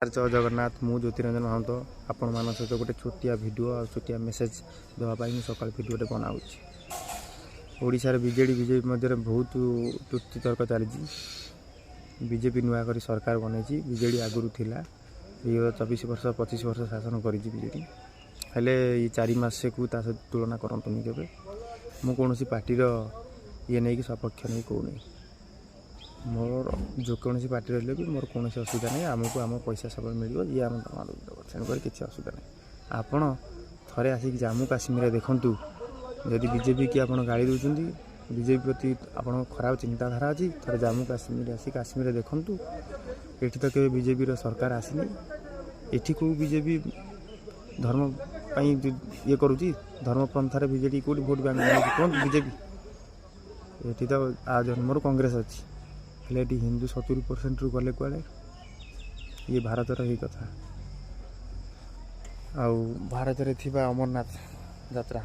जय जगन्नाथ मु ज्योतिरंजन महंत आपण मान सहित गोटे छोटिया वीडियो और छोटिया मेसेज देवाई सकाल वीडियोटे बनाऊँ। ओडिशार बीजेडी बीजेपी मध्य बहुत तुर्ती तर्क चली। बीजेपी नुआ कर सरकार बनई। बीजेडी आगुरी थिला 24 वर्ष 25 वर्ष शासन कर बीजेडी हेले ये 4 मास को सहित तुलना करतुनि के मु कौन पार्टी ये नहीं कि सपक्ष नहीं कहूनी। मोर जो कौन पार्टी रही भी मोर कौन असुविधा नहीं। आमको आम पैसा सब मिल ये आम तेणुक किसी असुविधा नहीं। आपण थे आसिक जम्मू काश्मीर देखूँ जदि बीजेपी की आप गाड़ी दूसरी बीजेपी प्रति आप खराब चिंताधारा अच्छी थे जम्मू काश्मीर आसी काश्मीर देखूँ ये तो के बीजेपी सरकार आसनी। ये कौ बीजेपी धर्म ये करुच्ची धर्म पंथार बीजेडी कौट भोट बैंक कौन बीजेपी ये तो आ जन्मर कांग्रेस अच्छी हेल्ले हिंदू 70% रू गले कुआड़े ये भारत रही कथा। आउ भारत रे थिबा अमरनाथ यात्रा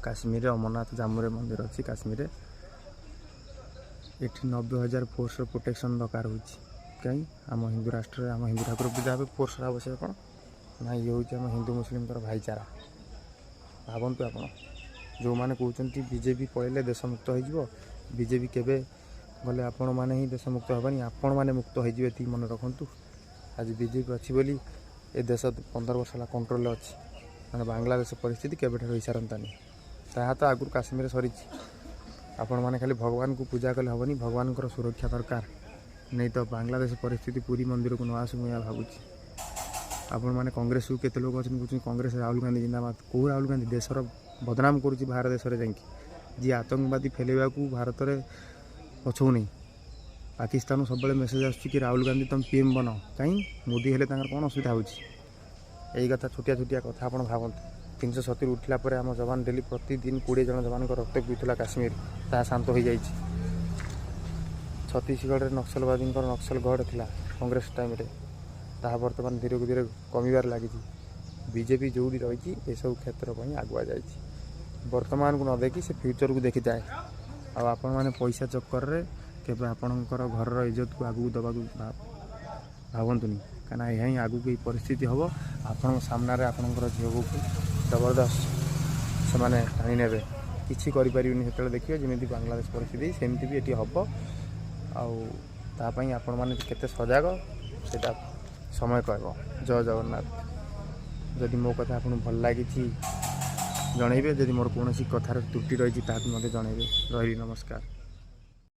काश्मीर अमरनाथ जम्मू मंदिर अच्छी काश्मीर ये 90,000 फोर्स प्रोटेक्शन दरकार हो कहीं आम हिंदू राष्ट्र आम हिंदू ठाकुर पूजा फोर्स आवश्यक कौन ना ये हूँ आम हिंदू मुस्लिम भाईचारा। भावतु आप जो मैंने कहते बीजेपी पड़े देश मुक्त हो बीजेपी केवे गले आपण मैंने ही देश मुक्त हेनी आपण मैंने मुक्त हो मन रखु। आज बीजेपी अच्छी बोली ए देश 15 वर्ष है कंट्रोल अच्छी मैंने बांग्लादेश परिस्थिति केवे हो सारंतानी ता तो आगुरी काश्मीर सरी। आपण मैंने खाली भगवान को पूजा कले हेनी भगवान सुरक्षा दरकार नहीं तो बांग्लादेश परिस्थिति पूरी मंदिर को न आसू मुझे भावुँ। आपण मैंने कांग्रेस को केते लोग अच्छे कांग्रेस राहुल गांधी जिंदाबाद कौ राहुल गांधी देशर बदनाम करुच्ची बाहर देश में जाकि जी आतंकवादी फैलवा को भारत में पछौ नहीं। पाकिस्तान सब मेसेज आसुच्ची कि राहुल गांधी तुम पीएम बन कहीं मोदी हेले कौन असुविधा होगी कथा छोटिया छोटिया कथा आप भावतु 370 उठला पर आम जवान डेली प्रतिदिन 20 जन जवान रक्त पीला काश्मीर ता शांत हो जाए। छत्तीसगढ़ में नक्सलवादी नक्सल गढ़ था कांग्रेस टाइम ता बर्तमान धीरे धीरे कमिबार लगी। बीजेपी जो रही सब क्षेत्र पर आगुआ जा बर्तमान को न देखी से फ्यूचर को देखी जाए। आपण मैंने पैसा चक्कर रे केबे आपणकर घर इज्जत को आगू दबा भावतुनि कहीं यही आगू की परिस्थिति हम आपण सामने आपणकर झील को जबरदस्त से माने टाणी ने किसी करें देखिए जमी बांग्लादेश परिस्थिति सेमती भी ये हम आपाई आपण मैंने केते सजग से समय कह। जय जगन्नाथ जदि मो कथा आपको भल लगी जनइबे जदि मोर कौन कथार त्रुटि रही मत जनइबे। रही नमस्कार।